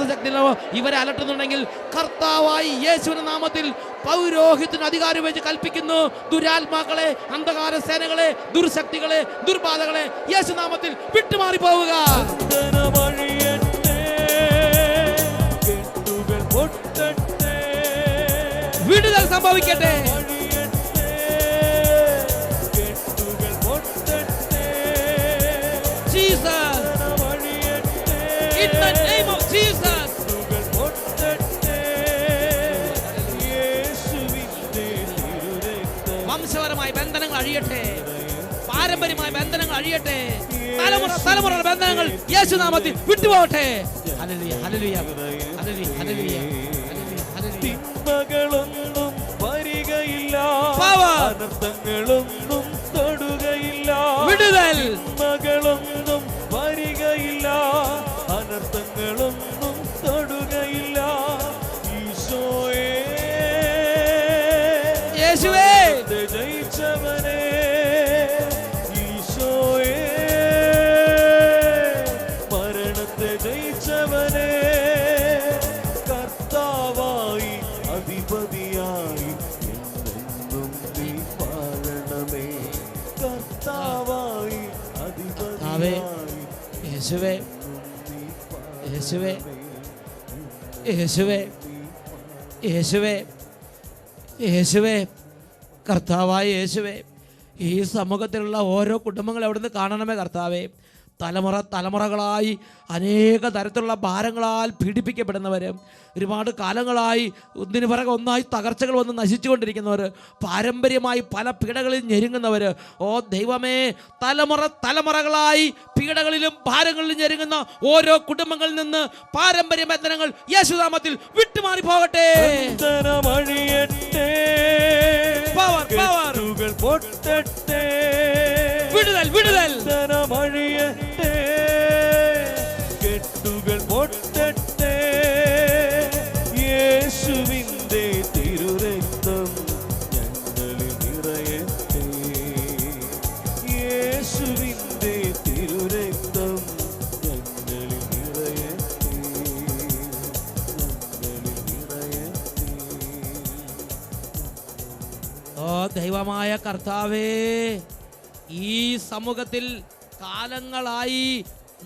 ദുർശക്തി ഇവരെ അലട്ടുന്നുണ്ടെങ്കിൽ കർത്താവായി യേശുവിന്റെ നാമത്തിൽ പൗരോഹിത്യത്തിന് അധികാരം വെച്ച് കൽപ്പിക്കുന്നു. ദുരാത്മാക്കളെ, അന്ധകാര സേനകളെ, ദുർശക്തികളെ, ദുർബാധകളെ യേശുനാമത്തിൽ വിട്ടുമാറി പോവുക. വിടുതൽ സംഭവിക്കട്ടെ. Jesus, in the name of Jesus. വംശപരമായ ബന്ധനങ്ങൾ അഴിയട്ടെ, പാരമ്പര്യമായ ബന്ധനങ്ങൾ അഴിയട്ടെ, തലമുറ ബന്ധനങ്ങൾ യേശുനാമത്തിൽ വിട്ടുപോകട്ടെ. Hallelujah, hallelujah, hallelujah, hallelujah. തിന്മകളൊന്നും വരികയില്ല, അനർത്ഥങ്ങളൊന്നും തൊടുകയില്ല. വിടുതൽ. തിന്മകളൊന്നും വരികയില്ല, അനർത്ഥങ്ങളൊന്നും തൊടുകയില്ല. ഈശോയേ, യേശുവേ, ജയിച്ചവനേ, ഈശോയേ, മരണത്തെ ജയിച്ചവനേ, കർത്താവായി അധിപതിയായി എന്നെന്നും നീ വാഴണമേ. കർത്താവായി അധിപതിയായി യേശുവേ, യേശുവേ, യേശുവേ, യേശുവേ, യേശുവേ, കർത്താവായ യേശുവേ, ഈ സമൂഹത്തിലുള്ള ഓരോ കുടുംബങ്ങളെ അവിടുന്ന് കാണണമേ കർത്താവേ. തലമുറകളായി അനേക തരത്തിലുള്ള ഭാരങ്ങളാൽ പീഡിപ്പിക്കപ്പെടുന്നവർ, ഒരുപാട് കാലങ്ങളായി ഒന്നിനു പിറകെ ഒന്നായി തകർച്ചകൾ വന്ന് നശിച്ചുകൊണ്ടിരിക്കുന്നവർ, പാരമ്പര്യമായി പല പീഡകളിൽ ഞെരുങ്ങുന്നവർ, ഓ ദൈവമേ, തലമുറകളായി പീഡകളിലും ഭാരങ്ങളിലും ഞെരുങ്ങുന്ന ഓരോ കുടുംബങ്ങളിൽ നിന്ന് പാരമ്പര്യ ബന്ധനങ്ങൾ യേശുനാമത്തിൽ വിട്ടുമാറി പോകട്ടെ. വിടുതൽ, വിടുതൽ. കെട്ടുകൾ പൊട്ടട്ടെ, യേശുവിന്റെ തിരുരക്തം ഞങ്ങളിൽ നിറയട്ടെ, യേശുവിന്റെ തിരുരക്തം ഞങ്ങളിൽ നിറയട്ടെ, ഞങ്ങളിൽ നിറയട്ടെ. ഓ ദൈവമായ കർത്താവേ, ഈ സമൂഹത്തിൽ കാലങ്ങളായി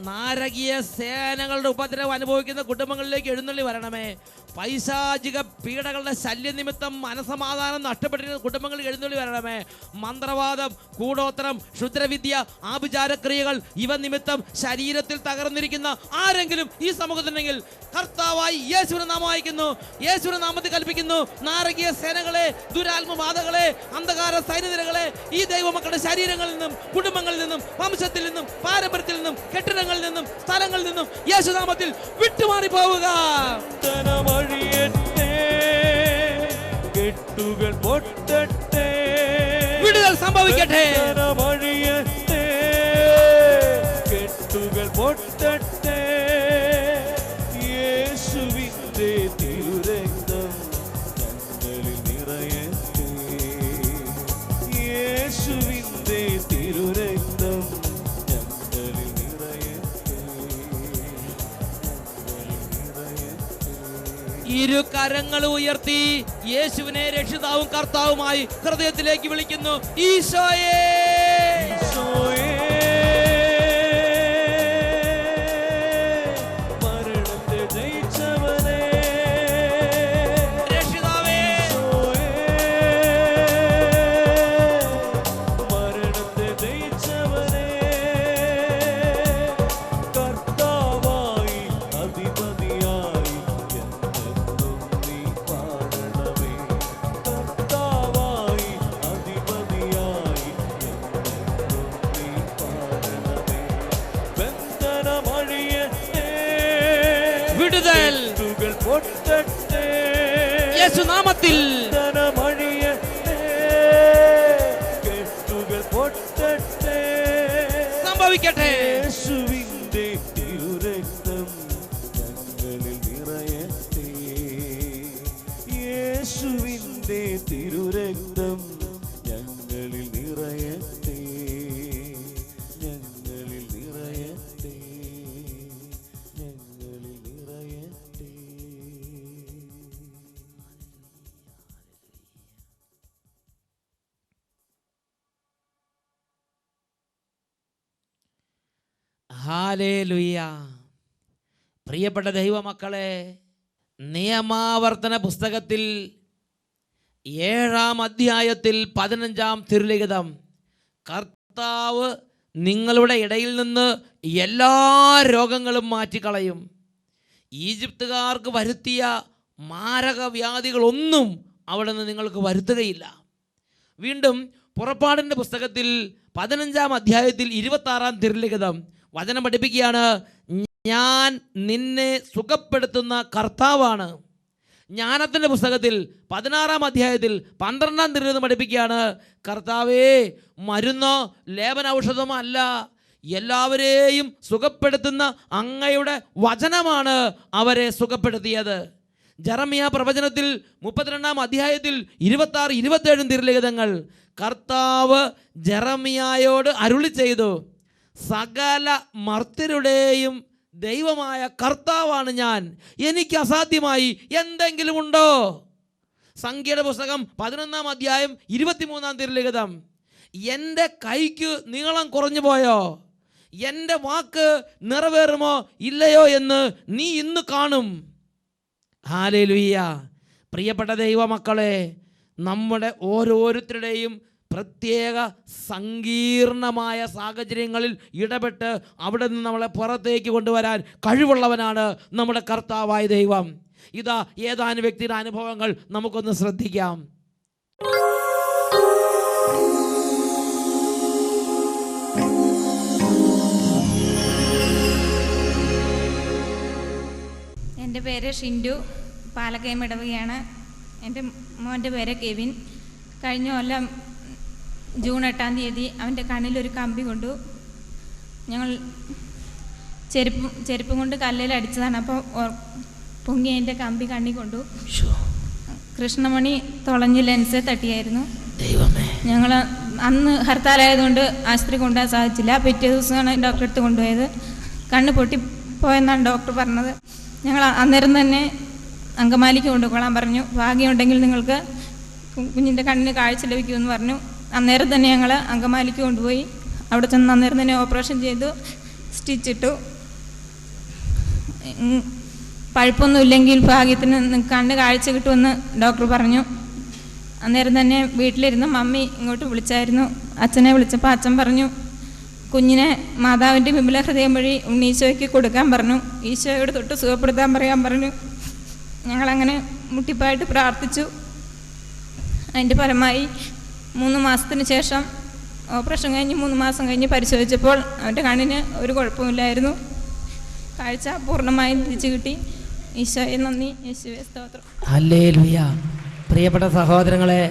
നാരകീയ സേനകളുടെ ഉപദ്രവം അനുഭവിക്കുന്ന കുടുംബങ്ങളിലേക്ക് എഴുന്നള്ളി വരണമേ. പൈശാചിക പീഡകളുടെ ശല്യനിമിത്തം മനസമാധാനം നഷ്ടപ്പെട്ടിരുന്ന കുടുംബങ്ങളിൽ എഴുന്നള്ളി വരണമേ. മന്ത്രവാദം, കൂടോത്രം, ക്ഷുദ്രവിദ്യ, ആഭിചാരക്രിയകൾ ഇവ നിമിത്തം ശരീരത്തിൽ തകർന്നിരിക്കുന്ന ആരെങ്കിലും ഈ സമൂഹത്തിലുണ്ടെങ്കിൽ കർത്താവായി യേശുവിന്റെ നാമം അയക്കുന്നു, യേശുവിന്റെ നാമത്തിൽ കൽപ്പിക്കുന്നു. നാരകീയ സേനകളെ, ദുരാത്മബാധകളെ, അന്ധകാര സൈനികരെ ഈ ദൈവമക്കളുടെ ശരീരങ്ങളിൽ നിന്നും, കുടുംബങ്ങളിൽ നിന്നും, വംശത്തിൽ നിന്നും, പാരമ്പര്യത്തിൽ നിന്നും, കെട്ടിടങ്ങളിൽ നിന്നും, സ്ഥലങ്ങളിൽ നിന്നും യേശുനാമത്തിൽ വിട്ടുമാറി പോവുക. കെട്ടുകൾ പൊട്ടട്ടെ, വിടുതൽ സംഭവിക്കട്ടെ. കെട്ടുകൾ പൊട്ടട്ടെ, യേശുവിന്റെ തിരുരക്തം ഞങ്ങളിൽ നിറയട്ടെ, യേശുവിന്റെ തിരുരക്തം ഞങ്ങളിൽ നിറയട്ടെ, ഇരു കരങ്ങൾ ഉയർത്തി യേശുവിനെ രക്ഷിതാവും കർത്താവുമായി ഹൃദയത്തിലേക്ക് വിളിക്കുന്നു. ഈശോയേ, ഈശോയേ, മരണത്തെ ജയിച്ചവനേ, രക്ഷിതാവേ, മരണത്തെ ജയിച്ചവനേ, കർത്താവായി അധിപതിയായി എന്നെന്നും നീ വാഴണമേ, കർത്താവായി അധിപതിയായി എന്നെന്നും നീ വാഴണമേ. ബന്ധനമഴിയട്ടെ, വിടുതൽ പൊട്ടട്ടെ, യേശുനാമത്തിൽ. ബന്ധനമഴിയട്ടെ, കെട്ടുകൾ പൊട്ടട്ടെ, സംഭവിക്കട്ടെ. യേശുവിന്റെ തിരുരക്തം ഞങ്ങളിൽ നിറയട്ടെ, യേശുവിന്റെ തിരുരക്തം ഞങ്ങളിൽ നിറയട്ടെ, ഞങ്ങളിൽ നിറയട്ടെ, ഞങ്ങളിൽ നിറയട്ടെ. ഹല്ലേലൂയ. പ്രിയപ്പെട്ട ദൈവമക്കളെ, നിയമാവർത്തന പുസ്തകത്തിൽ 7-ാം അധ്യായത്തിൽ 15-ാം തിരുലിഖിതം, കർത്താവ് നിങ്ങളുടെ ഇടയിൽ നിന്ന് എല്ലാ രോഗങ്ങളും മാറ്റിക്കളയും. ഈജിപ്തുകാർക്ക് വരുത്തിയ മാരകവ്യാധികളൊന്നും അവിടെ നിന്ന് നിങ്ങൾക്ക് വരുത്തുകയില്ല. വീണ്ടും പുറപ്പാടിൻ്റെ പുസ്തകത്തിൽ 15-ാം അധ്യായത്തിൽ 26-ാം തിരുലിഖിതം വചനം പഠിപ്പിക്കുകയാണ്, ഞാൻ നിന്നെ സുഖപ്പെടുത്തുന്ന കർത്താവാണ്. ജ്ഞാനത്തിൻ്റെ പുസ്തകത്തിൽ 16-ാം അധ്യായത്തിൽ 12-ാം തിരുലിഖിതം പഠിപ്പിക്കുകയാണ്, കർത്താവേ, മരുന്നോ ലേപനൌഷധമോ അല്ല, എല്ലാവരെയും സുഖപ്പെടുത്തുന്ന അങ്ങയുടെ വചനമാണ് അവരെ സുഖപ്പെടുത്തിയത്. ജെറമ്യാ പ്രവചനത്തിൽ 32-ാം അധ്യായത്തിൽ 26, 27 തിരുലിഖിതങ്ങൾ കർത്താവ് ജെറമ്യായോട് അരുളി ചെയ്തു, സകല മർത്യരുടെയും ദൈവമായ കർത്താവാണ് ഞാൻ, എനിക്ക് അസാധ്യമായി എന്തെങ്കിലും ഉണ്ടോ? സംഖ്യയുടെ പുസ്തകം 11-ാം അധ്യായം 23-ാം തിരുലിഖിതം, എൻ്റെ കൈക്ക് നീളം കുറഞ്ഞു പോയോ? എൻ്റെ വാക്ക് നിറവേറുമോ ഇല്ലയോ എന്ന് നീ ഇന്ന് കാണും. ഹല്ലേലൂയ. പ്രിയപ്പെട്ട ദൈവമക്കളെ, നമ്മുടെ ഓരോരുത്തരുടെയും പ്രത്യേക സങ്കീർണമായ സാഹചര്യങ്ങളിൽ ഇടപെട്ട് അവിടെ നിന്ന് നമ്മളെ പുറത്തേക്ക് കൊണ്ടുവരാൻ കഴിവുള്ളവനാണ് നമ്മുടെ കർത്താവായ ദൈവം. ഇതാ ഏതാനും വ്യക്തിയുടെ അനുഭവങ്ങൾ നമുക്കൊന്ന് ശ്രദ്ധിക്കാം. എൻ്റെ പേര് ഷിൻഡു, പാലക്കയം ഇടവകയാണ്. എൻ്റെ മോൻ്റെ പേര് കെവിൻ. കഴിഞ്ഞ കൊല്ലം ജൂൺ 8-ാം തീയതി അവൻ്റെ കണ്ണിലൊരു കമ്പി കൊണ്ടു. ഞങ്ങൾ ചെരുപ്പും കൊണ്ട് കല്ലിൽ അടിച്ചതാണ്. അപ്പോൾ പൊങ്ങി എൻ്റെ കമ്പി കണ്ണി കൊണ്ടു. കൃഷ്ണമണി തുളഞ്ഞ് ലെൻസ് തട്ടിയായിരുന്നു. ഞങ്ങൾ അന്ന് ഹർത്താലായതുകൊണ്ട് ആശുപത്രി കൊണ്ടുപോകാൻ സാധിച്ചില്ല. പിറ്റേ ദിവസമാണ് ഡോക്ടറെ അടുത്ത് കൊണ്ടുപോയത്. കണ്ണ് പൊട്ടിപ്പോയെന്നാണ് ഡോക്ടർ പറഞ്ഞത്. ഞങ്ങൾ അന്നേരം തന്നെ അങ്കമാലിക്ക് കൊണ്ടുപോകാൻ പറഞ്ഞു. ഭാഗ്യമുണ്ടെങ്കിൽ നിങ്ങൾക്ക് കുഞ്ഞിൻ്റെ കണ്ണിന് കാഴ്ച ലഭിക്കുമെന്ന് പറഞ്ഞു. അന്നേരം തന്നെ ഞങ്ങൾ അങ്കമാലിക്ക് കൊണ്ടുപോയി. അവിടെ ചെന്ന് അന്നേരം തന്നെ ഓപ്പറേഷൻ ചെയ്തു, സ്റ്റിച്ചിട്ടു. പഴുപ്പൊന്നുമില്ലെങ്കിൽ ഭാഗ്യത്തിന് കണ്ണ് കാഴ്ച കിട്ടുമെന്ന് ഡോക്ടർ പറഞ്ഞു. അന്നേരം തന്നെ വീട്ടിലിരുന്ന് മമ്മി ഇങ്ങോട്ട് വിളിച്ചായിരുന്നു. അച്ഛനെ വിളിച്ചപ്പോൾ അച്ഛൻ പറഞ്ഞു, കുഞ്ഞിനെ മാതാവിൻ്റെ വിമല ഹൃദയം വഴി ഉണ്ണീശോയ്ക്ക് കൊടുക്കാൻ പറഞ്ഞു, ഈശോയോട് തൊട്ട് സുഖപ്പെടുത്താൻ പറയാൻ പറഞ്ഞു. ഞങ്ങളങ്ങനെ മുട്ടിപ്പായിട്ട് പ്രാർത്ഥിച്ചു. അതിൻ്റെ ഫലമായി 3 മാസത്തിന് ശേഷം ഓപ്പറേഷൻ കഴിഞ്ഞ് 3 മാസം കഴിഞ്ഞ് പരിശോധിച്ചപ്പോൾ അവൻ്റെ കണ്ണിന് ഒരു കുഴപ്പമില്ലായിരുന്നു. കാഴ്ച പൂർണ്ണമായും തിരിച്ചു കിട്ടി. ഈശോയെ നന്ദി, യേശുവേ സ്തോത്രം. ഹല്ലേലൂയ. പ്രിയപ്പെട്ട സഹോദരങ്ങളെ,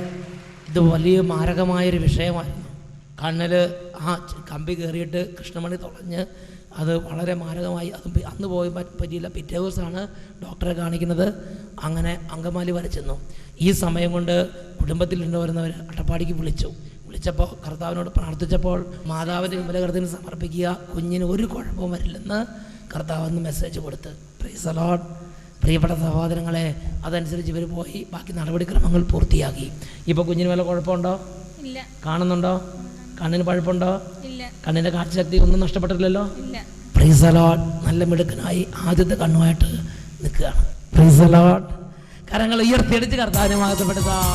ഇത് വലിയ മാരകമായൊരു വിഷയമായിരുന്നു. കണ്ണിൽ ആ കമ്പി കയറിയിട്ട് കൃഷ്ണമണി തുളഞ്ഞ് അത് വളരെ മാരകമായി. അത് അന്ന് പോയി പറ്റിയില്ല. പിറ്റേ ദിവസമാണ് ഡോക്ടറെ കാണിക്കുന്നത്. അങ്ങനെ അങ്കമാലി വരെ ചെന്നു. ഈ സമയം കൊണ്ട് കുടുംബത്തിൽ ഉണ്ടായിരുന്നവർ അട്ടപ്പാടിക്ക് വിളിച്ചപ്പോൾ കർത്താവിനോട് പ്രാർത്ഥിച്ചപ്പോൾ മാതാവിൻ്റെ വിമലകൃതിന് സമർപ്പിക്കുക, കുഞ്ഞിന് ഒരു കുഴപ്പവും വരില്ലെന്ന് കർത്താവെന്ന് മെസ്സേജ് കൊടുത്ത്. Price the Lord. പ്രിയപ്പെട്ട സഹോദരങ്ങളെ, അതനുസരിച്ച് ഇവർ പോയി ബാക്കി നടപടിക്രമങ്ങൾ പൂർത്തിയാക്കി. ഇപ്പോൾ കുഞ്ഞിന് വല്ല കുഴപ്പമുണ്ടോ? ഇല്ല. കാണുന്നുണ്ടോ? കണ്ണിന് പഴുപ്പുണ്ടോ? ഇല്ല. കണ്ണിൻ്റെ കാഴ്ചശക്തി ഒന്നും നഷ്ടപ്പെട്ടില്ലല്ലോ. ഇല്ല. Price the Lord. നല്ല മിടുക്കനായി ആദ്യത്തെ കണ്ണുമായിട്ട് നിൽക്കുകയാണ്. Price the Lord. കരങ്ങൾ ഉയർത്തിയടിച്ച് കർത്താവിനെ മഹത്വപ്പെടുത്താം.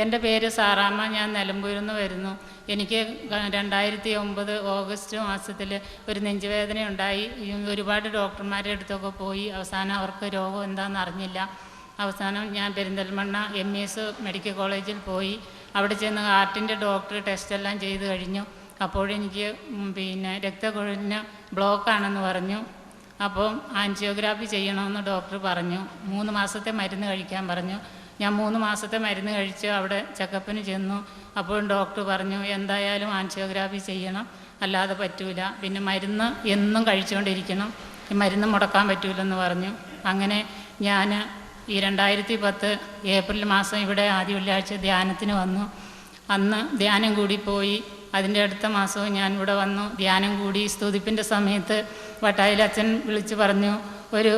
എൻ്റെ പേര് സാറാമ്മ. ഞാൻ നിലമ്പൂരിൽ നിന്ന് വരുന്നു. എനിക്ക് 2009 ഓഗസ്റ്റ് മാസത്തിൽ ഒരു നെഞ്ചുവേദന ഉണ്ടായി. ഒരുപാട് ഡോക്ടർമാരുടെ അടുത്തൊക്കെ പോയി. അവസാനം അവർക്ക് രോഗം എന്താണെന്ന് അറിഞ്ഞില്ല. അവസാനം ഞാൻ പെരിന്തൽമണ്ണ MES മെഡിക്കൽ കോളേജിൽ പോയി. അവിടെ ചെന്ന് ഹാർട്ടിൻ്റെ ഡോക്ടർ ടെസ്റ്റെല്ലാം ചെയ്ത് കഴിഞ്ഞു. അപ്പോഴെനിക്ക് പിന്നെ രക്തക്കുഴലിന് ബ്ലോക്കാണെന്ന് പറഞ്ഞു. അപ്പം ആൻജിയോഗ്രാഫി ചെയ്യണമെന്ന് ഡോക്ടർ പറഞ്ഞു. 3 മാസത്തെ മരുന്ന് കഴിക്കാൻ പറഞ്ഞു. ഞാൻ 3 മാസത്തെ മരുന്ന് കഴിച്ച് അവിടെ ചെക്കപ്പിന് ചെന്നു. അപ്പോഴും ഡോക്ടർ പറഞ്ഞു എന്തായാലും ആൻജിയോഗ്രാഫി ചെയ്യണം, അല്ലാതെ പറ്റൂല, പിന്നെ മരുന്ന് എന്നും കഴിച്ചുകൊണ്ടിരിക്കണം, ഈ മരുന്ന് മുടക്കാൻ പറ്റൂലെന്ന് പറഞ്ഞു. അങ്ങനെ ഞാൻ ഈ 2010 ഏപ്രിൽ മാസം ഇവിടെ ആദ്യ വെള്ളിയാഴ്ച ധ്യാനത്തിന് വന്നു. അന്ന് ധ്യാനം കൂടി പോയി. അതിൻ്റെ അടുത്ത മാസവും ഞാൻ ഇവിടെ വന്നു, ധ്യാനം കൂടി. സ്തുതിപ്പിൻ്റെ സമയത്ത് വട്ടായിൽ അച്ഛൻ വിളിച്ച് പറഞ്ഞു, ഒരു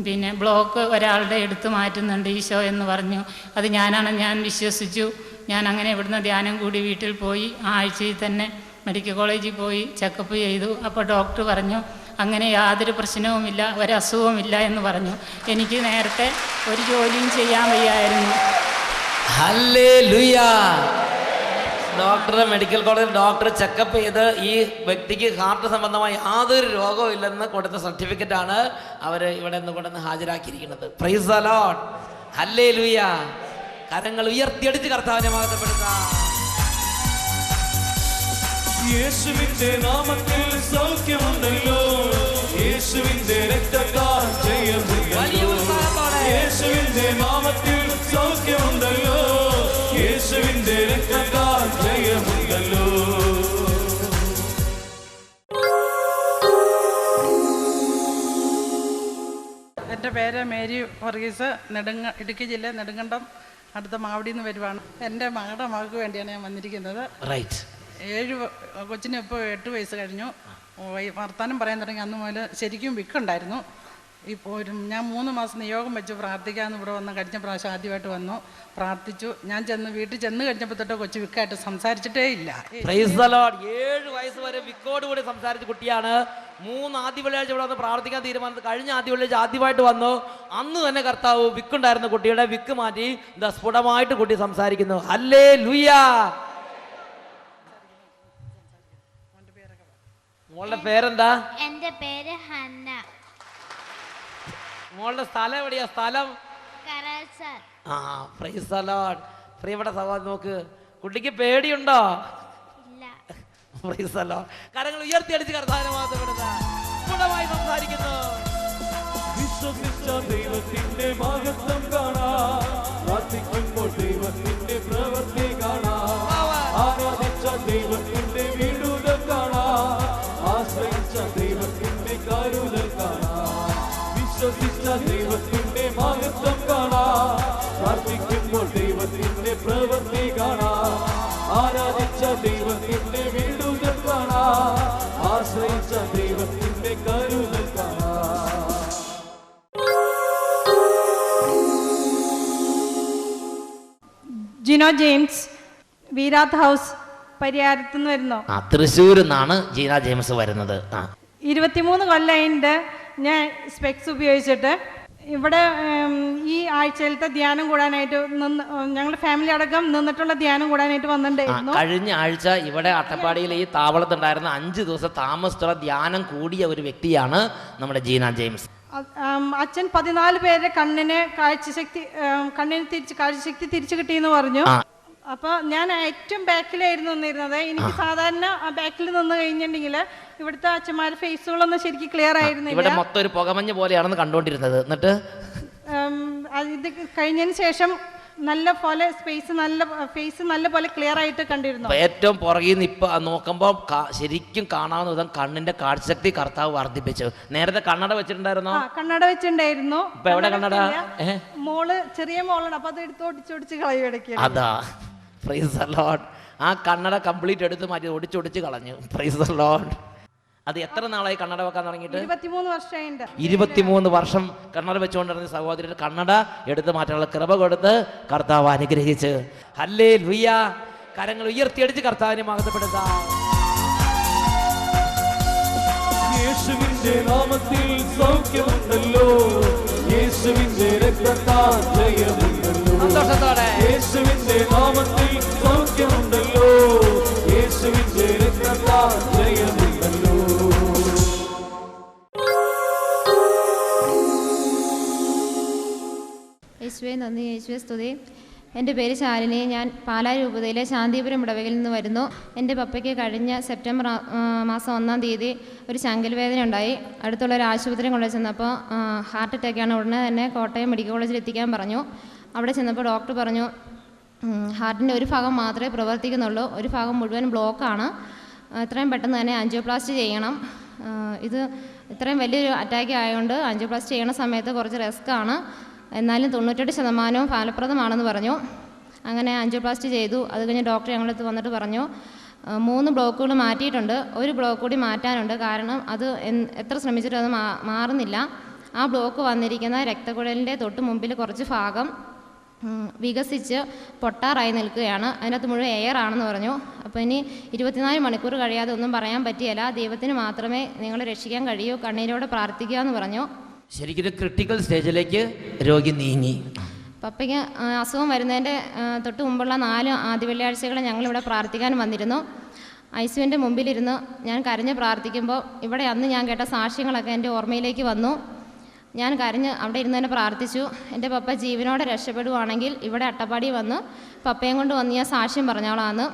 പിന്നെ ബ്ലോക്ക് ഒരാളുടെ എടുത്തു മാറ്റുന്നുണ്ട് ഈശോ എന്ന് പറഞ്ഞു. അത് ഞാൻ വിശ്വസിച്ചു. ഞാൻ അങ്ങനെ ഇവിടുന്ന് ധ്യാനം കൂടി വീട്ടിൽ പോയി. ആ ആഴ്ചയിൽ തന്നെ മെഡിക്കൽ കോളേജിൽ പോയി ചെക്കപ്പ് ചെയ്തു. അപ്പോൾ ഡോക്ടർ പറഞ്ഞു അങ്ങനെ യാതൊരു പ്രശ്നവുമില്ല, ഒരസുഖവുമില്ല എന്ന് പറഞ്ഞു. എനിക്ക് നേരത്തെ ഒരു ജോലിയും ചെയ്യാൻ വയ്യായിരുന്നു. ഹല്ലേലൂയ. ഡോക്ടറെ മെഡിക്കൽ കോളേജിൽ ഡോക്ടർ ചെക്കപ്പ് ചെയ്ത് ഈ വ്യക്തിക്ക് ഹാർട്ട് സംബന്ധമായ യാതൊരു രോഗവും ഇല്ലെന്ന് കൊടുത്ത സർട്ടിഫിക്കറ്റാണ് അവർ ഇവിടെ നിന്ന് കൊണ്ടുവന്ന് ഹാജരാക്കിയിരിക്കുന്നത്. Praise the lord. ഹല്ലേലൂയ. കരങ്ങൾ ഉയർത്തിയടിച്ച് കർത്താവിനെ മഹത്വപ്പെടുത്താം. യേശുവിന്റെ നാമത്തിൽ സൗഖ്യമുണ്ടല്ലോ, യേശുവിന്റെ രക്തത്താൽ ജയമുണ്ടല്ലോ, യേശുവിന്റെ നാമത്തിൽ സൗഖ്യമുണ്ടല്ലോ, യേശുവിന്റെ രക്തത്താൽ ജയമുണ്ടല്ലോ. എൻ്റെ പേര് മേരി വർഗീസ്. ഇടുക്കി ജില്ല നെടുങ്കണ്ടം അടുത്ത മാവടിയിൽ നിന്ന് വരുവാണ്. എൻ്റെ മകളുടെ മകൾക്ക് വേണ്ടിയാണ് ഞാൻ വന്നിരിക്കുന്നത്. കൊച്ചിന് ഇപ്പോൾ 8 വയസ്സ് കഴിഞ്ഞു. വർത്താനം പറയാൻ തുടങ്ങി അന്ന് മുതൽ ശരിക്കും വിക്കുണ്ടായിരുന്നു. ഇപ്പോൾ ഞാൻ 3 മാസം നിയോഗം വെച്ച് പ്രാർത്ഥിക്കാമെന്ന് ഇവിടെ വന്ന് കഴിഞ്ഞ പ്രാവശ്യം ആദ്യമായിട്ട് വന്നു പ്രാർത്ഥിച്ചു. ഞാൻ വീട്ടിൽ ചെന്ന് കഴിഞ്ഞപ്പോൾ തൊട്ട് കൊച്ചു വിക്കായിട്ട് സംസാരിച്ചിട്ടേ ഇല്ല. 7 വയസ്സ് വരെ വിക്കോട് കൂടി സംസാരിച്ച കുട്ടിയാണ്. 3 ആദ്യ വെള്ളിയാഴ്ച ഇവിടെ വന്ന് പ്രാർത്ഥിക്കാൻ തീരുമാനിച്ചത്. കഴിഞ്ഞ ആദ്യ വെള്ളിയാഴ്ച ആദ്യമായിട്ട് വന്നു. അന്ന് തന്നെ കർത്താവ് വിക്കുണ്ടായിരുന്ന കുട്ടിയുടെ വിക്ക് മാറ്റി സ്ഫുടമായിട്ട് കുട്ടി സംസാരിക്കുന്നു. ഹല്ലേലൂയ. മോളുടെ പേരെന്താ? എന്റെ പേര് ഹന്ന. മോളുടെ സ്ഥലം എവിടെയാ? സ്ഥലം കരാച്ചർ. Price the Lord. പ്രിയപ്പെട്ട സഹോദരൻ, നോക്ക്, കുട്ടിക്ക് പേടിയുണ്ടോ? ഇല്ല. Price the Lord. കരങ്ങൾ ഉയർത്തിയടിച്ച് കർത്താവിനെ മഹത്വപ്പെടുത്താം. ഗുണമായി സംസാരിക്കുന്നു. വിശ്വസിച്ച ദൈവത്തിന്റെ മഹത്വം കാണാം, പ്രാർത്ഥിക്കുമ്പോൾ ദൈവത്തിന്റെ പ്രവൃത്തി കാണാം, ആരാധിച്ച ദൈവത്തിന്റെ വിടുതൽ കാണാം, ആശ്രയിച്ച ദൈവത്തിന്റെ കരുതൽ കാണാം. വിശ്വസിച്ച ദൈവത്തിന്റെ മഹത്വം കാണാം, പ്രാർത്ഥിക്കുമ്പോൾ ദൈവത്തിന്റെ പ്രവൃത്തി കാണാം, ആരാധിച്ച ദൈവത്തിന്റെ വിടുതൽ കാണാം, ആശ്രയിച്ച ദൈവത്തിന്റെ കരുതൽ കാണാം. ജിനോ ജെയിംസ്, വീരാത്ത് ഹൗസ്, പരിയാരത്തു നിന്ന് വരുന്നു. തൃശ്ശൂരിൽ നിന്നാണ് ജീന ജെയിംസ് വരുന്നത്. 23 കൊല്ലമായിട്ട് ഞാൻ സ്പെക്സ് ഉപയോഗിച്ചിട്ട് ഇവിടെ ഈ ആഴ്ചയിലത്തെ ധ്യാനം കൂടാനായിട്ട് ഞങ്ങളുടെ ഫാമിലി അടക്കം നിന്നിട്ടുള്ള ധ്യാനം കൂടാനായിട്ട് വന്നിട്ടുണ്ടായിരുന്നു. കഴിഞ്ഞ ആഴ്ച ഇവിടെ അട്ടപ്പാടിയിൽ ഈ താവളത്തുണ്ടായിരുന്ന 5 ദിവസം താമസിച്ചുള്ള ധ്യാനം കൂടിയ ഒരു വ്യക്തിയാണ് നമ്മുടെ ജീന ജെയിംസ്. അച്ഛൻ 14 പേരുടെ കണ്ണിന് കാഴ്ചശക്തി തിരിച്ചു കിട്ടിയെന്ന് പറഞ്ഞു. അപ്പൊ ഞാൻ ഏറ്റവും ബാക്കിലായിരുന്നു നിന്നിരുന്നത്. എനിക്ക് സാധാരണ ബാക്കിൽ നിന്ന് കഴിഞ്ഞിട്ടുണ്ടെങ്കിൽ ഇവിടുത്തെ അച്ഛന്മാരുടെ ഫേസുകളൊന്നും ശരിക്കും ക്ലിയർ ആയിരുന്നില്ല. ഇവിടെ മൊത്തം ഒരു പുകമഞ്ഞ് പോലെയാണെന്ന് കണ്ടുകൊണ്ടിരുന്നത്. എന്നിട്ട് ഇത് കഴിഞ്ഞതിന് ശേഷം നല്ല പോലെ ഫേസ് നല്ല പോലെ ക്ലിയർ ആയിട്ട് കണ്ടിരുന്നു. ഏറ്റവും പുറകിൽ നിന്ന് ഇപ്പൊ നോക്കുമ്പോൾ ശരിക്കും കാണാവുന്ന വിധം കണ്ണിന്റെ കാഴ്ചശക്തി കർത്താവ് വർദ്ധിപ്പിച്ചു. നേരത്തെ കണ്ണട വെച്ചിട്ടുണ്ടായിരുന്നോ? കണ്ണട വെച്ചിട്ടുണ്ടായിരുന്നു. ഇപ്പൊ എവിടെ കണ്ണട? മോള് ചെറിയ മോളാണ്, അപ്പൊ അത് എടുത്ത് ഒടിച്ചൊടിച്ച് കളയും ഇടയ്ക്ക്. അതാ, പ്രൈസ് ദി ലോർഡ്. ആ കണ്ണട കംപ്ലീറ്റ് എടുത്ത് മാറ്റി ഒടിച്ചൊടിച്ച് കളഞ്ഞു. Price the Lord. അത് എത്ര നാളായി കണ്ണട വെക്കാൻ തുടങ്ങിയിട്ട്? 23 വർഷമായിട്ട്. 23 വർഷം കണ്ണട വെച്ചുകൊണ്ടിരുന്ന സഹോദരൻ കണ്ണട എടുത്ത് മാറ്റാനുള്ള കൃപ കൊടുത്ത് കർത്താവ് അനുഗ്രഹിച്ച്. ഹല്ലേലൂയ. കരങ്ങൾ ഉയർത്തിയടിച്ച് കർത്താവിനെ മഹത്വപ്പെടുത്താം. യേശുവിന്റെ നാമത്തിൽ സൗഖ്യമുണ്ടല്ലോ, യേശുവിന്റെ രക്തത്താൽ ജയമുണ്ടല്ലോ, സന്തോഷത്തോടെ യേശുവിന്റെ നാമത്തിൽ സൗഖ്യമുണ്ടല്ലോ, യേശുവിന്റെ രക്തത്താൽ ജയമുണ്ടല്ലോ. യേശുവേ നന്ദി, യേശുവേ സ്തുതി. എൻ്റെ പേര് ശാലിനി. ഞാൻ പാലാ രൂപതയിലെ ശാന്തിപുരം ഇടവകയിൽ നിന്ന് വരുന്നു. എൻ്റെ പപ്പയ്ക്ക് കഴിഞ്ഞ സെപ്റ്റംബർ മാസം 1-ാം തീയതി ഒരു ചങ്കൽ വേദന ഉണ്ടായി. അടുത്തുള്ള ഒരു ആശുപത്രി കൊണ്ടു ചെന്നപ്പോൾ ഹാർട്ട് അറ്റാക്കാണ്. ഉടനെ തന്നെ കോട്ടയം മെഡിക്കൽ കോളേജിൽ എത്തിക്കാൻ പറഞ്ഞു. അവിടെ ചെന്നപ്പോൾ ഡോക്ടർ പറഞ്ഞു ഹാർട്ടിൻ്റെ ഒരു ഭാഗം മാത്രമേ പ്രവർത്തിക്കുന്നുള്ളൂ, ഒരു ഭാഗം മുഴുവൻ ബ്ലോക്കാണ്, എത്രയും പെട്ടെന്ന് തന്നെ ആൻജിയോപ്ലാസ്റ്റി ചെയ്യണം. ഇത് ഇത്രയും വലിയൊരു അറ്റാക്ക് ആയതുകൊണ്ട് ആൻജിയോപ്ലാസ്റ്റി ചെയ്യണ സമയത്ത് കുറച്ച് റിസ്ക്കാണ്, എന്നാലും 98% ഫലപ്രദമാണെന്ന് പറഞ്ഞു. അങ്ങനെ ആൻജിയോപ്ലാസ്റ്റി ചെയ്തു. അത് കഴിഞ്ഞ് ഡോക്ടർ ഞങ്ങളടുത്ത് വന്നിട്ട് പറഞ്ഞു 3 ബ്ലോക്കുകൾ മാറ്റിയിട്ടുണ്ട്, ഒരു ബ്ലോക്ക് കൂടി മാറ്റാനുണ്ട്, കാരണം അത് എത്ര ശ്രമിച്ചിട്ടും അത് മാറുന്നില്ല. ആ ബ്ലോക്ക് വന്നിരിക്കുന്ന രക്തക്കുഴലിൻ്റെ തൊട്ട് മുമ്പിൽ കുറച്ച് ഭാഗം വികസിച്ച് പൊട്ടാറായി നിൽക്കുകയാണ്, അതിനകത്ത് മുഴുവൻ എയർ ആണെന്ന് പറഞ്ഞു. അപ്പോൾ ഇനി 24 മണിക്കൂർ കഴിയാതെ ഒന്നും പറയാൻ പറ്റിയല്ല, ദൈവത്തിന് മാത്രമേ നിങ്ങളെ രക്ഷിക്കാൻ കഴിയൂ, കണ്ണീരോടെ പ്രാർത്ഥിക്കുക എന്ന് പറഞ്ഞു. ശരിക്കും ക്രിട്ടിക്കൽ സ്റ്റേജിലേക്ക് രോഗി നീങ്ങി. പപ്പയ്ക്ക് അസുഖം വരുന്നതിൻ്റെ തൊട്ട് മുമ്പുള്ള 4 ആദ്യ വെള്ളിയാഴ്ചകൾ ഞങ്ങളിവിടെ പ്രാർത്ഥിക്കാൻ വന്നിരുന്നു. ഐസിയുവിൻ്റെ മുമ്പിലിരുന്ന് ഞാൻ കരഞ്ഞ് പ്രാർത്ഥിക്കുമ്പോൾ ഇവിടെ അന്ന് ഞാൻ കേട്ട സാക്ഷ്യങ്ങളൊക്കെ എൻ്റെ ഓർമ്മയിലേക്ക് വന്നു. ഞാൻ കരഞ്ഞ് അവിടെ ഇരുന്ന് തന്നെ പ്രാർത്ഥിച്ചു, എൻ്റെ പപ്പ ജീവനോടെ രക്ഷപ്പെടുവാണെങ്കിൽ ഇവിടെ അട്ടപ്പാടി വന്ന് പപ്പയും കൊണ്ട് വന്ന് ഞാൻ സാക്ഷ്യം പറഞ്ഞോളാന്ന്.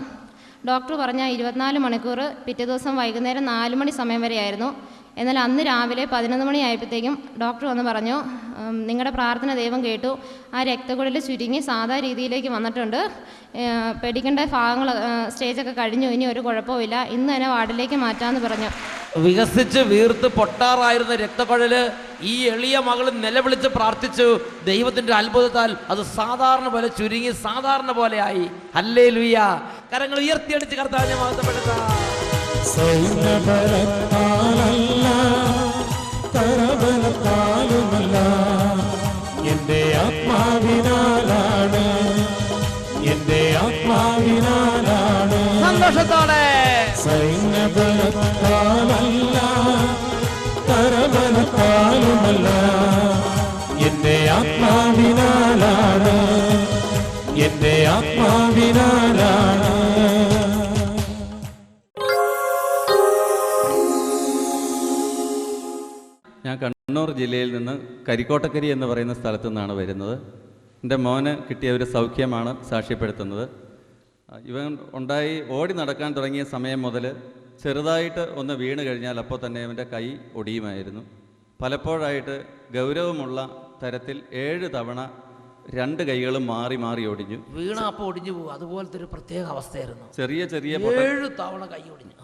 ഡോക്ടർ പറഞ്ഞ 24 മണിക്കൂർ പിറ്റേ ദിവസം വൈകുന്നേരം 4 മണി സമയം വരെയായിരുന്നു. എന്നാൽ അന്ന് രാവിലെ 11 മണി ആയപ്പോഴത്തേക്കും ഡോക്ടർ വന്ന് പറഞ്ഞു നിങ്ങളുടെ പ്രാർത്ഥന ദൈവം കേട്ടു, ആ രക്തക്കുഴൽ ചുരുങ്ങി സാധാ രീതിയിലേക്ക് വന്നിട്ടുണ്ട്, പേടിക്കേണ്ട ഭാഗങ്ങൾ സ്റ്റേജൊക്കെ കഴിഞ്ഞു, ഇനി ഒരു കുഴപ്പമില്ല, ഇന്ന് തന്നെ വാർഡിലേക്ക് മാറ്റാമെന്ന് പറഞ്ഞു. വികസിച്ച് വീർത്ത് പൊട്ടാറായിരുന്ന രക്തക്കുഴല് ഈ എളിയ മകൾ നിലവിളിച്ച് പ്രാർത്ഥിച്ചു. ദൈവത്തിന്റെ അത്ഭുതത്താൽ അത് സാധാരണ പോലെ ചുരുങ്ങി സാധാരണ പോലെ ആയി. ഹല്ലേലൂയ. കരങ്ങൾ ഉയർത്തിയടിച്ച് കർത്താവിനെ മഹത്വപ്പെടുത്താം. എന്റെ ആത്മാവിനാലാണ്, എന്റെ ആത്മാവിനാലാണ്, സന്തോഷത്തോടെ സൈന്യബലത്താലല്ല കരബലത്താലുമല്ല, എന്റെ ആത്മാവിനാലാണ്, എന്റെ ആത്മാവിനാലാണ്. ഞാൻ കണ്ണൂർ ജില്ലയിൽ നിന്ന് കരിക്കോട്ടക്കരി എന്ന് പറയുന്ന സ്ഥലത്തു നിന്നാണ് വരുന്നത്. എൻ്റെ മോന് കിട്ടിയ ഒരു സൗഖ്യമാണ് സാക്ഷ്യപ്പെടുത്തുന്നത്. ഇവൻ ഉണ്ടായി ഓടി നടക്കാൻ തുടങ്ങിയ സമയം മുതൽ ചെറുതായിട്ട് ഒന്ന് വീണ് കഴിഞ്ഞാൽ അപ്പോൾ തന്നെ അവൻ്റെ കൈ ഒടിയുമായിരുന്നു. പലപ്പോഴായിട്ട് ഗൗരവമുള്ള തരത്തിൽ 7 തവണ 2 കൈകളും മാറി മാറി ഒടിഞ്ഞു. വീണ അപ്പോൾ ഒടിഞ്ഞു പോകും, അതുപോലത്തെ ഒരു പ്രത്യേക അവസ്ഥയായിരുന്നു. ചെറിയ 7 തവണ കൈ ഒടിഞ്ഞു.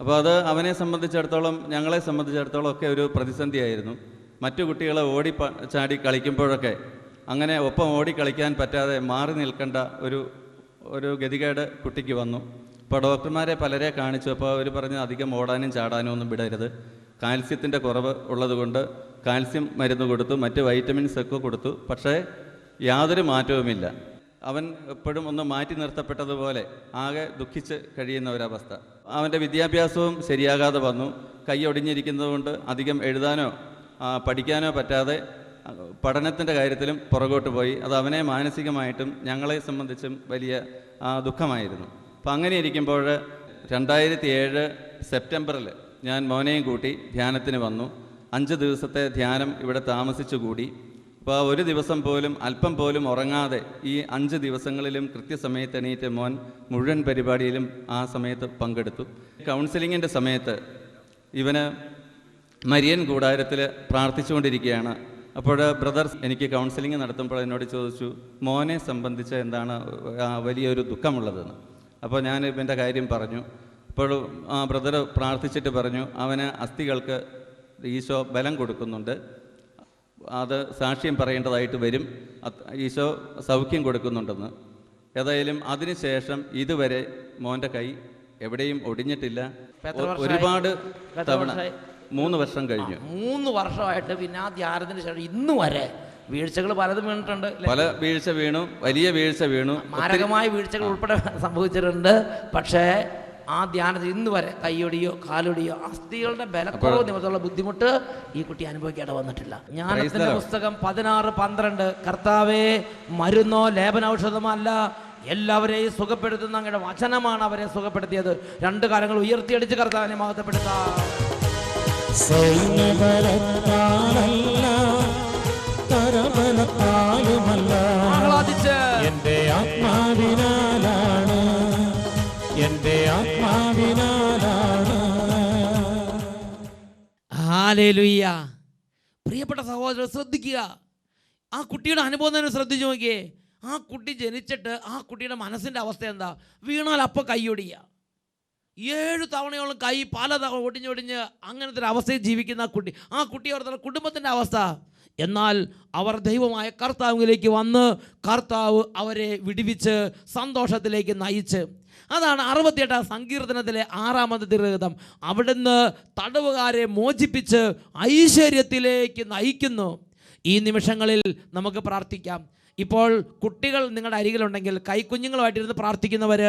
അപ്പോൾ അത് അവനെ സംബന്ധിച്ചിടത്തോളം ഞങ്ങളെ സംബന്ധിച്ചിടത്തോളം ഒക്കെ ഒരു പ്രതിസന്ധിയായിരുന്നു. മറ്റു കുട്ടികളെ ചാടി കളിക്കുമ്പോഴൊക്കെ അങ്ങനെ ഒപ്പം ഓടി കളിക്കാൻ പറ്റാതെ മാറി നിൽക്കേണ്ട ഒരു ഗതികേട് കുട്ടിക്ക് വന്നു. അപ്പോൾ ഡോക്ടർമാരെ പലരെ കാണിച്ചു. അപ്പോൾ അവർ പറഞ്ഞ് അധികം ഓടാനും ചാടാനും ഒന്നും വിടരുത്, കാൽസ്യത്തിൻ്റെ കുറവ് ഉള്ളതുകൊണ്ട് കാൽസ്യം മരുന്ന് കൊടുത്തു, മറ്റ് വൈറ്റമിൻസ് ഒക്കെ കൊടുത്തു. പക്ഷേ യാതൊരു മാറ്റവുമില്ല. അവൻ എപ്പോഴും ഒന്ന് മാറ്റി നിർത്തപ്പെട്ടതുപോലെ ആകെ ദുഃഖിച്ച് കഴിയുന്ന ഒരവസ്ഥ. അവൻ്റെ വിദ്യാഭ്യാസവും ശരിയാകാതെ വന്നു. കൈ ഒടിഞ്ഞിരിക്കുന്നത് കൊണ്ട് അധികം എഴുതാനോ പഠിക്കാനോ പറ്റാതെ പഠനത്തിൻ്റെ കാര്യത്തിലും പുറകോട്ട് പോയി. അത് അവനെ മാനസികമായിട്ടും ഞങ്ങളെ സംബന്ധിച്ചും വലിയ ദുഃഖമായിരുന്നു. അപ്പം അങ്ങനെ ഇരിക്കുമ്പോൾ 2007 സെപ്റ്റംബറിൽ ഞാൻ മോനെയും കൂട്ടി ധ്യാനത്തിന് വന്നു. 5 ദിവസത്തെ ധ്യാനം ഇവിടെ താമസിച്ചു കൂടി. അപ്പോൾ ഒരു ദിവസം പോലും അല്പം പോലും ഉറങ്ങാതെ ഈ 5 ദിവസങ്ങളിലും കൃത്യസമയത്ത് എണീറ്റ് മോൻ മുഴുവൻ പരിപാടിയിലും ആ സമയത്ത് പങ്കെടുത്തു. കൗൺസിലിങ്ങിൻ്റെ സമയത്ത് ഇവന് മരിയൻ കൂടാരത്തിൽ പ്രാർത്ഥിച്ചുകൊണ്ടിരിക്കുകയാണ്. അപ്പോൾ ബ്രദർ എനിക്ക് കൗൺസിലിംഗ് നടത്തുമ്പോൾ എന്നോട് ചോദിച്ചു മോനെ സംബന്ധിച്ച് എന്താണ് വലിയൊരു ദുഃഖമുള്ളതെന്ന്. അപ്പോൾ ഞാൻ ഇവൻ്റെ കാര്യം പറഞ്ഞു. അപ്പോൾ ബ്രദർ പ്രാർത്ഥിച്ചിട്ട് പറഞ്ഞു അവന് അസ്ഥികൾക്ക് ഈശോ ബലം കൊടുക്കുന്നുണ്ട്, അത് സാക്ഷ്യം പറയേണ്ടതായിട്ട് വരും, ഈശോ സൗഖ്യം കൊടുക്കുന്നുണ്ടെന്ന്. ഏതായാലും അതിനുശേഷം ഇതുവരെ മോൻ്റെ കൈ എവിടെയും ഒടിഞ്ഞിട്ടില്ല. ഒരുപാട് തവണ 3 വർഷം കഴിഞ്ഞു. 3 വർഷമായിട്ട് പിന്നെ ആ ധ്യാനത്തിന് ശേഷം ഇന്നു വരെ വീഴ്ചകൾ പലതും വീണിട്ടുണ്ട്. പല വീഴ്ച വീണു, വലിയ വീഴ്ച വീണു, മാരകമായ വീഴ്ചകൾ ഉൾപ്പെടെ സംഭവിച്ചിട്ടുണ്ട്. പക്ഷേ ആ ധ്യാനത്തിൽ ഇന്ന് വരെ കൈയൊടിയോ കാലൊടിയോ അസ്ഥികളുടെ ബലക്കുറവ് നിമിത്തമുള്ള ബുദ്ധിമുട്ട് ഈ കുട്ടി അനുഭവിക്കേണ്ട വന്നിട്ടില്ല. ജ്ഞാനത്തിന്റെ പുസ്തകം 16:12 കർത്താവേ മരുന്നോ ലേപനൌഷധമോ അല്ല, എല്ലാവരെയും സുഖപ്പെടുത്തുന്ന അങ്ങയുടെ വചനമാണ് അവരെ സുഖപ്പെടുത്തിയത്. 2 കാര്യങ്ങൾ ഉയർത്തിയടിച്ച് കർത്താവിനെ മഹത്വപ്പെടുത്താം. സൈന്യബലത്താലല്ല കരബലത്താലുമല്ല, ആഹ്ലാദിച്ച് എന്റെ ഹല്ലേലൂയ. പ്രിയപ്പെട്ട സഹോദരർ, ശ്രദ്ധിക്കുക. ആ കുട്ടിയുടെ അനുഭവം തന്നെ ശ്രദ്ധിച്ചു നോക്കിയേ. ആ കുട്ടി ജനിച്ചിട്ട് ആ കുട്ടിയുടെ മനസ്സിൻ്റെ അവസ്ഥ എന്താ? വീണാൽ അപ്പം കൈയൊടിയ, 7 തവണയോളം കൈ പല തവണ ഒടിഞ്ഞൊടിഞ്ഞ് അങ്ങനത്തെ ഒരു അവസ്ഥയിൽ ജീവിക്കുന്ന ആ കുട്ടി അവരുടെ കുടുംബത്തിൻ്റെ അവസ്ഥ. എന്നാൽ അവർ ദൈവമായ കർത്താവിലേക്ക് വന്ന് കർത്താവ് അവരെ വിടുവിച്ച് സന്തോഷത്തിലേക്ക് നയിച്ച്. അതാണ് 68 സങ്കീർത്തനത്തിലെ 6-ാമത്തെ തിരുഗീതം. അവിടുന്ന് തടവുകാരെ മോചിപ്പിച്ച് ഐശ്വര്യത്തിലേക്ക് നയിക്കുന്നു. ഈ നിമിഷങ്ങളിൽ നമുക്ക് പ്രാർത്ഥിക്കാം. ഇപ്പോൾ കുട്ടികൾ നിങ്ങളുടെ അരികിലുണ്ടെങ്കിൽ കൈക്കുഞ്ഞുങ്ങളുമായിട്ടിരുന്ന് പ്രാർത്ഥിക്കുന്നവർ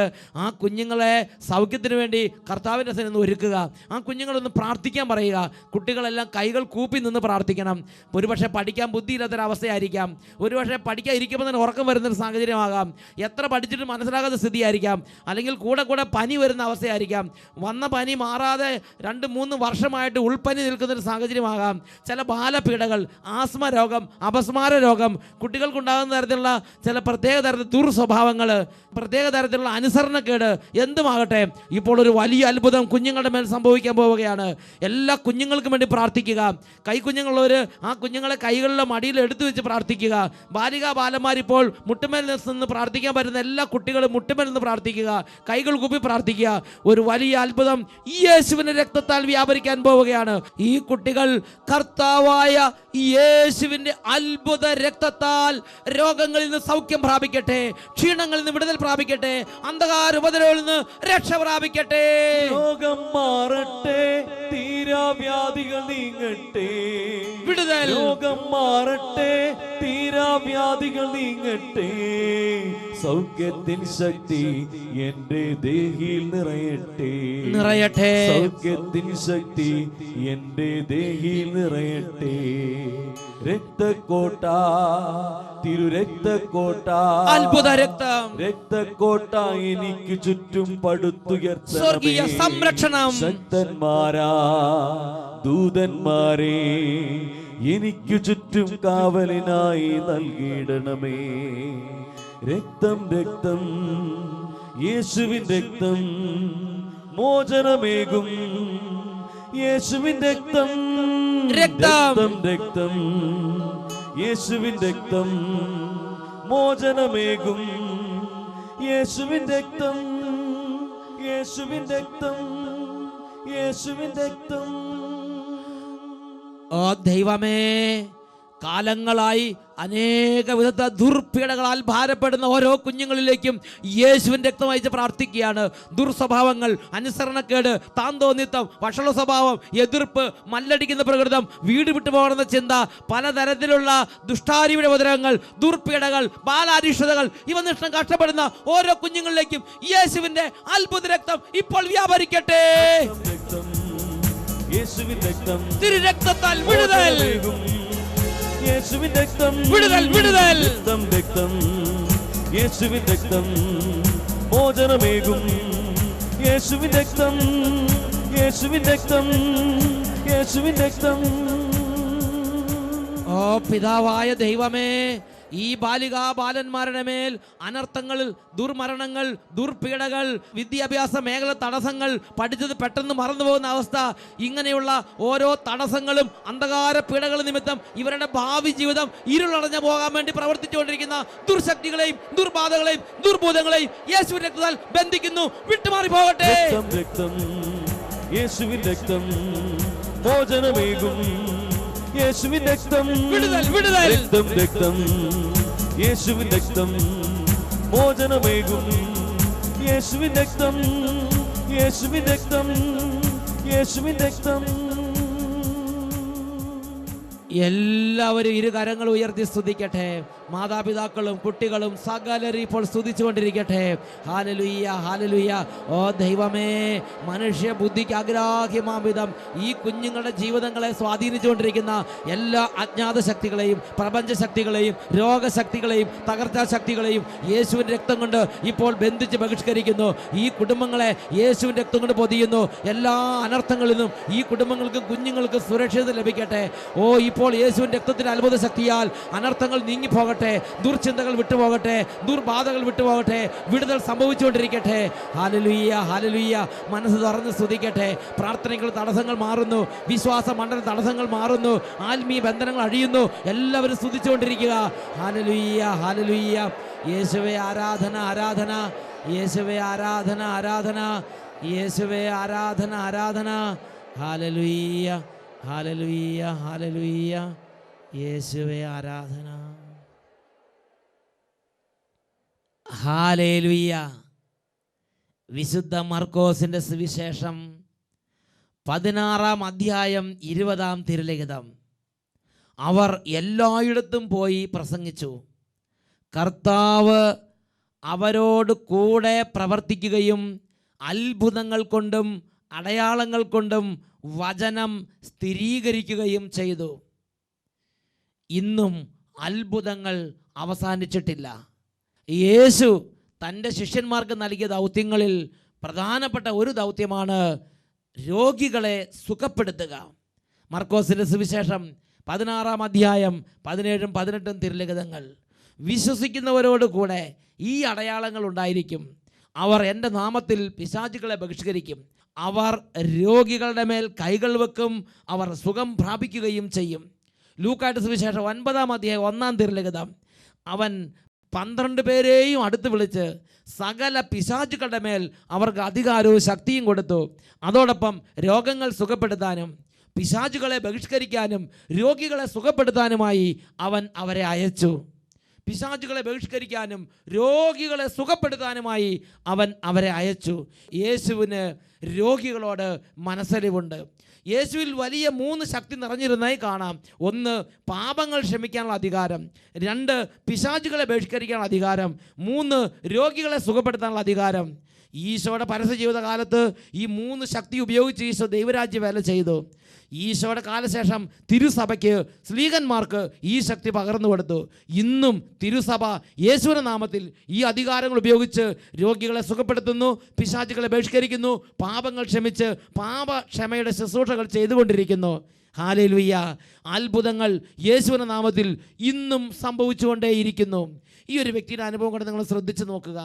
ആ കുഞ്ഞുങ്ങളെ സൗഖ്യത്തിന് വേണ്ടി കർത്താവിൻ്റെ സന്നിധിയിൽ നിന്ന് ഒരുക്കുക. ആ കുഞ്ഞുങ്ങളൊന്ന് പ്രാർത്ഥിക്കാൻ പറയുക. കുട്ടികളെല്ലാം കൈകൾ കൂപ്പി നിന്ന് പ്രാർത്ഥിക്കണം. ഒരുപക്ഷെ പഠിക്കാൻ ബുദ്ധിയില്ലാത്തൊരവസ്ഥയായിരിക്കാം, ഒരുപക്ഷെ പഠിക്കാൻ ഇരിക്കുമ്പോൾ തന്നെ ഉറക്കം വരുന്നൊരു സാഹചര്യമാകാം, എത്ര പഠിച്ചിട്ട് മനസ്സിലാകാത്ത സ്ഥിതിയായിരിക്കാം, അല്ലെങ്കിൽ കൂടെ കൂടെ പനി വരുന്ന അവസ്ഥയായിരിക്കാം, വന്ന പനി മാറാതെ 2-3 വർഷമായിട്ട് ഉൾപ്പനി നിൽക്കുന്നൊരു സാഹചര്യമാകാം, ചില ബാലപീഡകൾ, ആസ്മ രോഗം, അപസ്മാര രോഗം, കുട്ടികൾക്കുണ്ടാകുന്ന തരത്തിലുള്ള ചില പ്രത്യേക തരത്തിൽ ദുർസ്വഭാവങ്ങൾ, പ്രത്യേക തരത്തിലുള്ള അനുസരണക്കേട്, എന്തുമാകട്ടെ, ഇപ്പോൾ ഒരു വലിയ അത്ഭുതം കുഞ്ഞുങ്ങളുടെ മേൽ സംഭവിക്കാൻ പോവുകയാണ്. എല്ലാ കുഞ്ഞുങ്ങൾക്കും വേണ്ടി പ്രാർത്ഥിക്കുക. കൈക്കുഞ്ഞുങ്ങളുള്ളവർ ആ കുഞ്ഞുങ്ങളെ കൈകളിലെ മടിയിൽ എടുത്തു വെച്ച് പ്രാർത്ഥിക്കുക. ബാലികാ ബാലന്മാരിപ്പോൾ മുട്ടുമേൽ നിന്ന് പ്രാർത്ഥിക്കാൻ പറ്റുന്ന എല്ലാ കുട്ടികളും മുട്ടുമേൽ നിന്ന് പ്രാർത്ഥിക്കുക, കൈകൾ കൂപ്പി പ്രാർത്ഥിക്കുക. ഒരു വലിയ അത്ഭുതം യേശുവിന്റെ രക്തത്താൽ വ്യാപരിക്കാൻ പോവുകയാണ്. ഈ കുട്ടികൾ കർത്താവായ യേശുവിന്റെ അത്ഭുത രക്തത്താൽ രോഗങ്ങളിൽ നിന്ന് സൗഖ്യം പ്രാപിക്കട്ടെ, ക്ഷീണങ്ങളിൽ നിന്ന് വിടുതൽ പ്രാപിക്കട്ടെ, അന്ധകാര ഉപദ്രവങ്ങളിൽ നിന്ന് രക്ഷ പ്രാപിക്കട്ടെ. രോഗം മാറട്ടെ, തീരാവ്യാധികൾ നീങ്ങട്ടെ. വിടുതൽ. രോഗം മാറട്ടെ, തീരാവ്യാധികൾ നീങ്ങട്ടെ. സൗഖ്യത്തിൻ ശക്തി എൻ്റെ ദേഹിയിൽ നിറയട്ടെ. സൗഖ്യത്തിൻ ശക്തി എൻ്റെ ദേഹിയിൽ നിറയട്ടെ. രക്തക്കോട്ട, തിരുരക്തക്കോട്ട, അത്ഭുത രക്തം, രക്തക്കോട്ട എനിക്ക് ചുറ്റും പടുത്തുയർത്തണമേ. സ്വർഗീയ സംരക്ഷണം. ശക്തന്മാരാ ദൂതന്മാരെ എനിക്ക് ചുറ്റും കാവലിനായി നൽകിയിടണമേ. രക്തം രക്തം യേശുവിൻ രക്തം മോചനമേകും. യേശുവിൻ രക്തം രക്തം രക്തം യേശുവിൻ രക്തം മോചനമേകും. യേശുവിൻ രക്തം യേശുവിൻ രക്തം യേശുവിൻ രക്തം. ഓ ദൈവമേ, കാലങ്ങളായി അനേക വിധത്തെ ദുർപീഡകളാൽ ഭാരപ്പെടുന്ന ഓരോ കുഞ്ഞുങ്ങളിലേക്കും യേശുവിൻ രക്തം അയച്ച് പ്രാർത്ഥിക്കുകയാണ്. ദുർസ്വഭാവങ്ങൾ, അനുസരണക്കേട്, താന്തോന്നിത്വം, വഷള സ്വഭാവം, എതിർപ്പ്, മല്ലടിക്കുന്ന പ്രകൃതം, വീട് വിട്ടു പോകുന്ന ചിന്ത, പലതരത്തിലുള്ള ദുഷ്ടാരിയുടെ ഉപദ്രവങ്ങൾ, ദുർപീഡകൾ, ബാലാരിഷ്ടതകൾ, ഇവ നിഷ്ഠം കഷ്ടപ്പെടുന്ന ഓരോ കുഞ്ഞുങ്ങളിലേക്കും യേശുവിന്റെ അത്ഭുത രക്തം ഇപ്പോൾ വ്യാപരിക്കട്ടെ. തിരുരക്തത്താൽ വിടുതൽ. യേശുവിൻ രക്തം വിടുതൽ, വിടുതൽ. രക്തം രക്തം യേശുവിൻ രക്തം മോചനമേകും. യേശുവിൻ രക്തം യേശുവിൻ രക്തം യേശുവിൻ രക്തം. ഓ പിതാവായ ദൈവമേ, ഈ ബാലികാ ബാലന്മാരുടെ മേൽ അനർത്ഥങ്ങൾ, ദുർമരണങ്ങൾ, ദുർപീഡകൾ, വിദ്യാഭ്യാസ മേഖല തടസ്സങ്ങൾ, പഠിച്ചത് പെട്ടെന്ന് മറന്നു പോകുന്ന അവസ്ഥ, ഇങ്ങനെയുള്ള ഓരോ തടസ്സങ്ങളും അന്ധകാര പീഡകൾ നിമിത്തം ഇവരുടെ ഭാവി ജീവിതം ഇരുളടഞ്ഞു പോകാൻ വേണ്ടി പ്രവർത്തിച്ചുകൊണ്ടിരിക്കുന്ന ദുർശക്തികളെയും ദുർബാധകളെയും ദുർഭൂതങ്ങളെയും യേശുവിന്റെ രക്തത്താൽ ബന്ധിക്കുന്നു. വിട്ടുമാറി പോകട്ടെ. രക്തം യേശുവിൻ രക്തം മോചനമേകും. യേശുവിൻ രക്തം വിടുതൽ, വിടുതൽ. രക്തം രക്തം യേശുവിൻ രക്തം മോചനമേകും. യേശുവിൻ രക്തം യേശുവിൻ രക്തം യേശുവിൻ രക്തം. എല്ലാവരും ഇരുകരങ്ങൾ ഉയർത്തി സ്തുതിക്കട്ടെ. മാതാപിതാക്കളും കുട്ടികളും സകലരും ഇപ്പോൾ സ്തുതിച്ചുകൊണ്ടിരിക്കട്ടെ. Hallelujah, hallelujah. ഓ ദൈവമേ, മനുഷ്യ ബുദ്ധിക്ക് അഗ്രാഹ്യമാം വിധം ഈ കുഞ്ഞുങ്ങളുടെ ജീവിതങ്ങളെ സ്വാധീനിച്ചുകൊണ്ടിരിക്കുന്ന എല്ലാ അജ്ഞാത ശക്തികളെയും, പ്രപഞ്ച ശക്തികളെയും, രോഗശക്തികളെയും, തകർച്ചാ ശക്തികളെയും യേശുവിൻ്റെ രക്തം കൊണ്ട് ഇപ്പോൾ ബന്ധിച്ച് ബഹിഷ്കരിക്കുന്നു. ഈ കുടുംബങ്ങളെ യേശുവിൻ്റെ രക്തം കൊണ്ട് പൊതിയുന്നു. എല്ലാ അനർത്ഥങ്ങളിൽ നിന്നും ഈ കുടുംബങ്ങൾക്കും കുഞ്ഞുങ്ങൾക്കും സുരക്ഷിതത ലഭിക്കട്ടെ. ഓ ഈ ഇപ്പോൾ യേശുവിൻ്റെ രക്തത്തിൻ്റെ അത്ഭുത ശക്തിയാൽ അനർത്ഥങ്ങൾ നീങ്ങിപ്പോകട്ടെ, ദുർചിന്തകൾ വിട്ടുപോകട്ടെ, ദുർബാധകൾ വിട്ടുപോകട്ടെ, വിടുതൽ സംഭവിച്ചുകൊണ്ടിരിക്കട്ടെ. Hallelujah, hallelujah. മനസ്സ് തുറന്ന് സ്തുതിക്കട്ടെ. പ്രാർത്ഥനകൾ തടസ്സങ്ങൾ മാറുന്നു, വിശ്വാസ മണ്ഡല തടസ്സങ്ങൾ മാറുന്നു, ആത്മീയ ബന്ധനങ്ങൾ അഴിയുന്നു. എല്ലാവരും സ്തുതിച്ചുകൊണ്ടിരിക്കുക. Hallelujah, hallelujah. യേശുവേ ആരാധന, ആരാധന. യേശുവേ ആരാധന, ആരാധന. യേശുവേ ആരാധന, ആരാധന. Hallelujah, hallelujah, hallelujah. യേശുവേ ആരാധന. ഹല്ലേലൂയ. വിശുദ്ധ മർക്കോസിന്റെ സുവിശേഷം 16-ാം അധ്യായം 20-ാം തിരുലിഖിതം. അവർ എല്ലായിടത്തും പോയി പ്രസംഗിച്ചു. കർത്താവ് അവരോട് കൂടെ പ്രവർത്തിക്കുകയും അത്ഭുതങ്ങൾ കൊണ്ടും അടയാളങ്ങൾ കൊണ്ടും വചനം സ്ഥിരീകരിക്കുകയും ചെയ്തു. ഇന്നും അത്ഭുതങ്ങൾ അവസാനിച്ചിട്ടില്ല. യേശു തൻ്റെ ശിഷ്യന്മാർക്ക് നൽകിയ ദൗത്യങ്ങളിൽ പ്രധാനപ്പെട്ട ഒരു ദൗത്യമാണ് രോഗികളെ സുഖപ്പെടുത്തുക. മർക്കോസിൻ്റെ സുവിശേഷം 16-ാം അധ്യായം 17-ഉം 18-ഉം തിരുലിഖിതങ്ങൾ. വിശ്വസിക്കുന്നവരോട് കൂടെ ഈ അടയാളങ്ങൾ ഉണ്ടായിരിക്കും. അവർ എൻ്റെ നാമത്തിൽ പിശാചുകളെ ബഹിഷ്കരിക്കും. അവർ രോഗികളുടെ മേൽ കൈകൾ വെക്കും. അവർ സുഖം പ്രാപിക്കുകയും ചെയ്യും. ലൂക്കായുടെ സുവിശേഷം 9-ാം അധ്യായം 1-ാം തിരുലിഖിതം. അവൻ 12 പേരെയും അടുത്ത് വിളിച്ച് സകല പിശാചുക്കളുടെ മേൽ അവർക്ക് അധികാരവും ശക്തിയും കൊടുത്തു. അതോടൊപ്പം രോഗങ്ങൾ സുഖപ്പെടുത്താനും പിശാചുകളെ ബഹിഷ്കരിക്കാനും രോഗികളെ സുഖപ്പെടുത്താനുമായി അവൻ അവരെ അയച്ചു. പിശാചുകളെ ബഹിഷ്കരിക്കാനും രോഗികളെ സുഖപ്പെടുത്താനുമായി അവൻ അവരെ അയച്ചു. യേശുവിന് രോഗികളോട് മനസ്സലിവുണ്ട്. യേശുവിൽ വലിയ 3 ശക്തി നിറഞ്ഞിരുന്നതായി കാണാം. 1, പാപങ്ങൾ ക്ഷമിക്കാനുള്ള അധികാരം. 2, പിശാചുകളെ ബഹിഷ്കരിക്കാനുള്ള അധികാരം. 3, രോഗികളെ സുഖപ്പെടുത്താനുള്ള അധികാരം. ഈശോയുടെ പരസ്യ ജീവിതകാലത്ത് ഈ 3 ശക്തി ഉപയോഗിച്ച് ഈശോ ദൈവരാജ്യ വേല ചെയ്തു. ഈശോയുടെ കാലശേഷം തിരുസഭയ്ക്ക്, സ്ലീഹന്മാർക്ക് ഈ ശക്തി പകർന്നു കൊടുത്തു. ഇന്നും തിരുസഭ യേശുവിൻ്റെ നാമത്തിൽ ഈ അധികാരങ്ങൾ ഉപയോഗിച്ച് രോഗികളെ സുഖപ്പെടുത്തുന്നു, പിശാചുകളെ ബഹിഷ്കരിക്കുന്നു, പാപങ്ങൾ ക്ഷമിച്ച് പാപക്ഷമയുടെ ശുശ്രൂഷകൾ ചെയ്തുകൊണ്ടിരിക്കുന്നു. ഹല്ലേലൂയ. അത്ഭുതങ്ങൾ യേശുവിൻ്റെ നാമത്തിൽ ഇന്നും സംഭവിച്ചുകൊണ്ടേയിരിക്കുന്നു. ഈ ഒരു വ്യക്തിയുടെ അനുഭവം കൊണ്ട് നിങ്ങൾ ശ്രദ്ധിച്ച് നോക്കുക.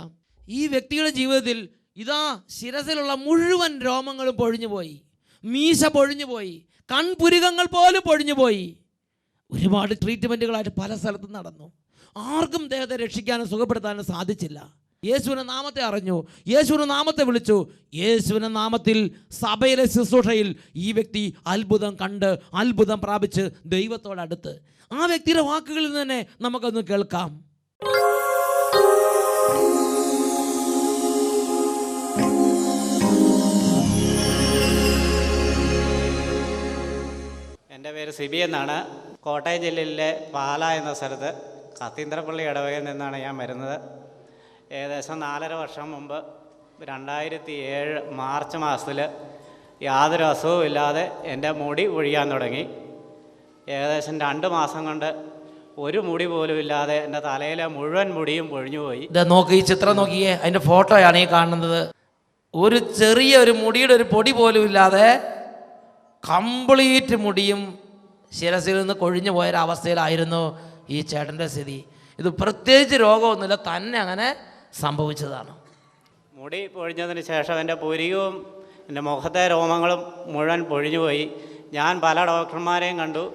ഈ വ്യക്തിയുടെ ജീവിതത്തിൽ ഇതാ ശിരസിലുള്ള മുഴുവൻ രോമങ്ങളും പൊഴിഞ്ഞുപോയി, മീശ പൊഴിഞ്ഞുപോയി, കൺപുരികങ്ങൾ പോലും പൊഴിഞ്ഞുപോയി. ഒരുപാട് ട്രീറ്റ്മെൻറ്റുകളായിട്ട് പല സ്ഥലത്തും നടന്നു. ആർക്കും ദേഹത്തെ രക്ഷിക്കാനും സുഖപ്പെടുത്താനും സാധിച്ചില്ല. യേശുവിൻ്റെ നാമത്തെ അറിഞ്ഞു, യേശുവിൻ്റെ നാമത്തെ വിളിച്ചു. യേശുവിൻ്റെ നാമത്തിൽ സഭയിലെ ശുശ്രൂഷയിൽ ഈ വ്യക്തി അത്ഭുതം കണ്ട് അത്ഭുതം പ്രാപിച്ച് ദൈവത്തോടടുത്ത്. ആ വ്യക്തിയുടെ വാക്കുകളിൽ നിന്ന് തന്നെ നമുക്കൊന്ന് കേൾക്കാം. എൻ്റെ പേര് സിബി എന്നാണ്. കോട്ടയം ജില്ലയിലെ പാല എന്ന സ്ഥലത്ത് കത്തീന്ദ്രപ്പള്ളി ഇടവകയിൽ നിന്നാണ് ഞാൻ വരുന്നത്. ഏകദേശം 4.5 വർഷം മുമ്പ് 2007 മാർച്ച് മാസത്തിൽ യാതൊരു അസുഖവും ഇല്ലാതെ എൻ്റെ മുടി ഒഴിയാൻ തുടങ്ങി. ഏകദേശം 2 മാസം കൊണ്ട് ഒരു മുടി പോലും ഇല്ലാതെ എൻ്റെ തലയിലെ മുഴുവൻ മുടിയും പൊഴിഞ്ഞുപോയി. നോക്കി, ഈ ചിത്രം നോക്കിയേ, അതിൻ്റെ ഫോട്ടോയാണ് ഈ കാണുന്നത്. ഒരു ചെറിയ ഒരു മുടിയുടെ ഒരു പൊടി പോലും ഇല്ലാതെ കംപ്ലീറ്റ് മുടിയും ശിരസിൽ നിന്ന് കൊഴിഞ്ഞു പോയൊരവസ്ഥയിലായിരുന്നു ഈ ചേട്ടൻ്റെ സ്ഥിതി. ഇത് പ്രത്യേകിച്ച് രോഗമൊന്നുമില്ല, തന്നെ അങ്ങനെ സംഭവിച്ചതാണ്. മുടി പൊഴിഞ്ഞതിന് ശേഷം എൻ്റെ പുരികവും എൻ്റെ മുഖത്തെ രോമങ്ങളും മുഴുവൻ പൊഴിഞ്ഞുപോയി. ഞാൻ പല ഡോക്ടർമാരെയും കണ്ടു.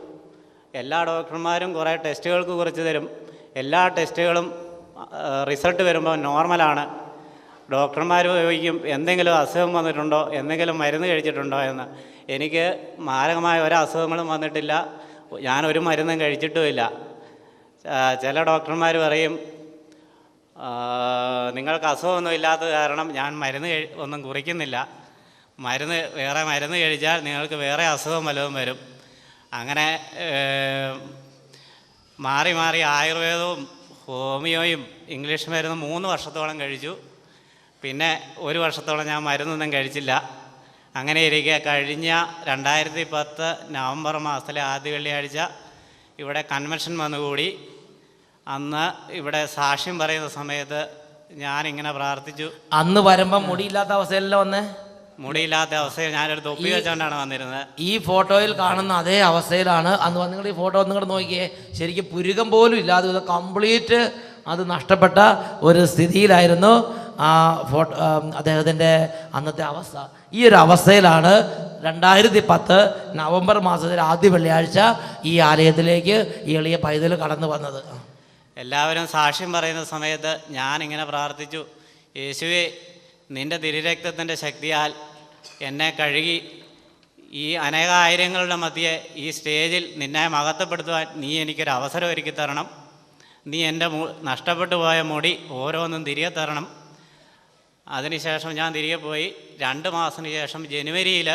എല്ലാ ഡോക്ടർമാരും കുറേ ടെസ്റ്റുകൾക്ക് കുറിച്ച് തരും. എല്ലാ ടെസ്റ്റുകളും റിസൾട്ട് വരുമ്പോൾ നോർമലാണ്. ഡോക്ടർമാർ ചോദിക്കും എന്തെങ്കിലും അസുഖം വന്നിട്ടുണ്ടോ, എന്തെങ്കിലും മരുന്ന് കഴിച്ചിട്ടുണ്ടോ എന്ന്. എനിക്ക് മാരകമായ ഒരു അസുഖങ്ങളും വന്നിട്ടില്ല, ഞാനൊരു മരുന്നും കഴിച്ചിട്ടുമില്ല. ചില ഡോക്ടർമാർ പറയും നിങ്ങൾക്ക് അസുഖമൊന്നും ഇല്ലാത്തത് കാരണം ഞാൻ മരുന്ന് ഒന്നും കുറിക്കുന്നില്ല, വേറെ മരുന്ന് കഴിച്ചാൽ നിങ്ങൾക്ക് വേറെ അസുഖം വല്ലതും വരും. അങ്ങനെ മാറി മാറി ആയുർവേദവും ഹോമിയോയും ഇംഗ്ലീഷ് മരുന്ന് 3 വർഷത്തോളം കഴിച്ചു. പിന്നെ 1 വർഷത്തോളം ഞാൻ മരുന്നൊന്നും കഴിച്ചില്ല. അങ്ങനെ ഇരിക്കെ കഴിഞ്ഞ 2010 നവംബർ മാസത്തിലെ ആദ്യ വെള്ളിയാഴ്ച ഇവിടെ കൺവെൻഷൻ വന്നുകൂടി. അന്ന് ഇവിടെ സാക്ഷ്യം പറയുന്ന സമയത്ത് ഞാനിങ്ങനെ പ്രാർത്ഥിച്ചു. അന്ന് വരുമ്പം മുടിയില്ലാത്ത അവസ്ഥയല്ല വന്നേ, മുടിയില്ലാത്ത അവസ്ഥയിൽ ഞാനൊരു തൊപ്പി വെച്ചുകൊണ്ടാണ് വന്നിരുന്നത്. ഈ ഫോട്ടോയിൽ കാണുന്ന അതേ അവസ്ഥയിലാണ് അന്ന് വന്ന്. നിങ്ങൾ ഈ ഫോട്ടോ ഒന്നും നോക്കിയേ, ശരിക്കും പുരുകം പോലും ഇല്ലാതെ ഇത് കംപ്ലീറ്റ് അത് നഷ്ടപ്പെട്ട ഒരു സ്ഥിതിയിലായിരുന്നു ആ ഫോട്ടോ അദ്ദേഹത്തിൻ്റെ അന്നത്തെ അവസ്ഥ. ഈ ഒരു അവസ്ഥയിലാണ് 2010 നവംബർ മാസത്തിൽ ആദ്യ വെള്ളിയാഴ്ച ഈ ആലയത്തിലേക്ക് ഈ എളിയ പൈതൽ കടന്നു വന്നത്. എല്ലാവരും സാക്ഷ്യം പറയുന്ന സമയത്ത് ഞാനിങ്ങനെ പ്രാർത്ഥിച്ചു, യേശുവേ, നിൻ്റെ തിരുരക്തത്തിൻ്റെ ശക്തിയാൽ എന്നെ കഴുകി ഈ അനേകായിരങ്ങളുടെ മധ്യേ ഈ സ്റ്റേജിൽ നിന്നെ മഹത്വപ്പെടുത്തുവാൻ നീ എനിക്കൊരു അവസരം ഒരുക്കി തരണം. നീ എൻ്റെ നഷ്ടപ്പെട്ടു പോയ മുടി ഓരോന്നും തിരികെ തരണം. അതിനുശേഷം ഞാൻ തിരികെ പോയി. 2 മാസത്തിന് ശേഷം ജനുവരിയിൽ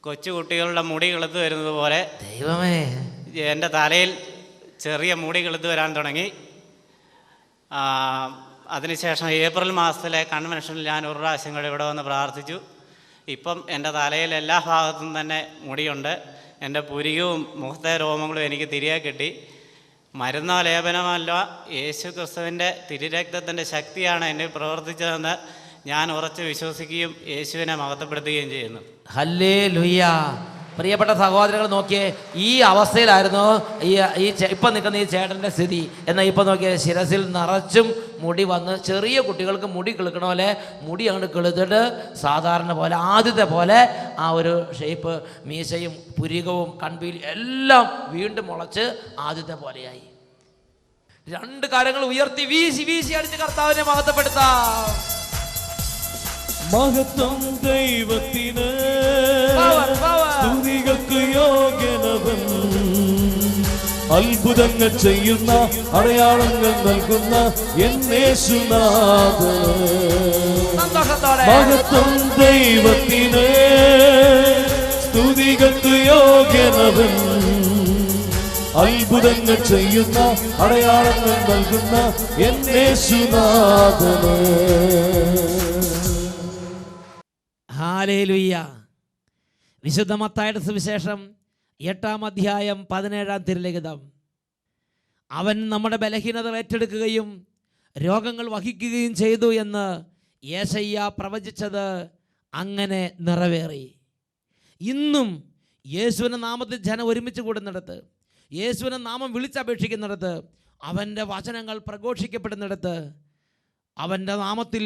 കൊച്ചുകുട്ടികളുടെ മുടി കിളുത്ത് വരുന്നത് പോലെ ദൈവമേ എൻ്റെ തലയിൽ ചെറിയ മുടി കിളുത്ത് വരാൻ തുടങ്ങി. അതിനുശേഷം ഏപ്രിൽ മാസത്തിലെ കൺവെൻഷനിൽ ഞാൻ ഒരു പ്രാവശ്യം കൂടെ ഇവിടെ വന്ന് പ്രാർത്ഥിച്ചു. ഇപ്പം എൻ്റെ തലയിൽ എല്ലാ ഭാഗത്തും തന്നെ മുടിയുണ്ട്. എൻ്റെ പുരികവും മുഖത്തെ രോമങ്ങളും എനിക്ക് തിരികെ കിട്ടി. മരുന്നോ ലേപനമല്ല, യേശു ക്രിസ്തുവിൻ്റെ തിരുരക്തത്തിൻ്റെ ശക്തിയാണ് എന്നെ പ്രവർത്തിച്ചതെന്ന് ഞാൻ ഉറച്ച് വിശ്വസിക്കുകയും യേശുവിനെ മഹത്വപ്പെടുത്തുകയും ചെയ്യുന്നു. ഹല്ലേലൂയ. പ്രിയപ്പെട്ട സഹോദരങ്ങൾ നോക്കിയേ, ഈ അവസ്ഥയിലായിരുന്നു ഈ ഇപ്പം നിൽക്കുന്ന ഈ ചേട്ടൻ്റെ സ്ഥിതി. എന്നാൽ ഇപ്പം നോക്കിയേ, ശിരസിൽ നിറച്ചും മുടി വന്ന്, ചെറിയ കുട്ടികൾക്ക് മുടി കിളുക്കണ പോലെ മുടി അങ്ങോട്ട് കിളുത്തിട്ട് സാധാരണ പോലെ ആദ്യത്തെ പോലെ ആ ഒരു ഷേപ്പ്, മീശയും പുരികവും കൺപീലി എല്ലാം വീണ്ടും മുളച്ച് ആദ്യത്തെ പോലെയായി. 2 കാര്യങ്ങൾ ഉയർത്തി വീശി വീശി അടിച്ച് കർത്താവിനെ മഹത്വപ്പെടുത്താം. മഹത്വം ദൈവത്തിന്, സ്തുതികൾക്ക് യോഗ്യനവൻ, അത്ഭുതങ്ങൾ ചെയ്യുന്ന അടയാളങ്ങൾ നൽകുന്ന യേശുനാഥൻ. മഹത്വം ദൈവത്തിന്, സ്തുതികൾക്ക് യോഗ്യനവൻ, അത്ഭുതങ്ങൾ ചെയ്യുന്ന അടയാളങ്ങൾ നൽകുന്ന യേശുനാഥൻ. ഹല്ലേലൂയ. വിശുദ്ധ മത്തായിയുടെ സുവിശേഷം 8-ാം അധ്യായം 17-ാം തിരുലിഖിതം. അവൻ നമ്മുടെ ബലഹീനതകൾ ഏറ്റെടുക്കുകയും രോഗങ്ങൾ വഹിക്കുകയും ചെയ്തു എന്ന് യേശയ്യ പ്രവചിച്ചത് അങ്ങനെ നിറവേറി. ഇന്നും യേശുവിൻ്റെ നാമത്തിൽ ജനം ഒരുമിച്ച് കൂടുന്നിടത്ത്, യേശുവിൻ്റെ നാമം വിളിച്ചപേക്ഷിക്കുന്നിടത്ത്, അവൻ്റെ വചനങ്ങൾ പ്രഘോഷിക്കപ്പെടുന്നിടത്ത്, അവൻ്റെ നാമത്തിൽ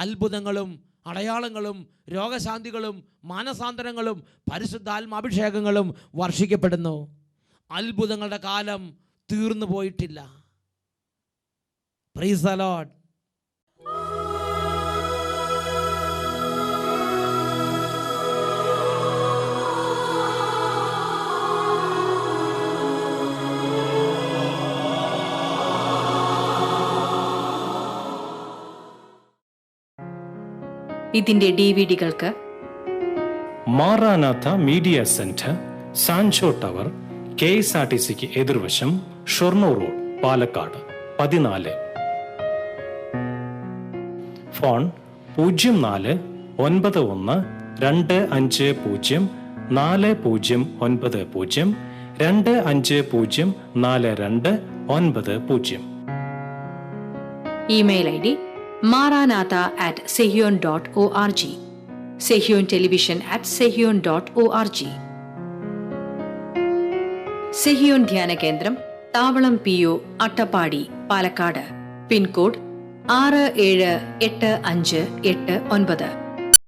അത്ഭുതങ്ങളും അടയാളങ്ങളും രോഗശാന്തികളും മാനസാന്തരങ്ങളും പരിശുദ്ധാത്മാഭിഷേകങ്ങളും വർഷിക്കപ്പെടുന്നു. അത്ഭുതങ്ങളുടെ കാലം തീർന്നു പോയിട്ടില്ല. Praise the lord. ഇതിന്റെ ഡിവിഡികൾക്ക് മാറാനാഥ മീഡിയ സെന്റർ, സാൻഷോ ടവർ, KSRTCക്ക് എതിർവശം, Shoranur road, Palakkad 14. Phone 0491250490 25042990. Email ID maranatha@sehion.org, Sehion Television @sehion.org. Sehion ധ്യാന കേന്ദ്രം, താവളം PO, അട്ടപ്പാടി, പാലക്കാട്. പിൻകോഡ് 678589.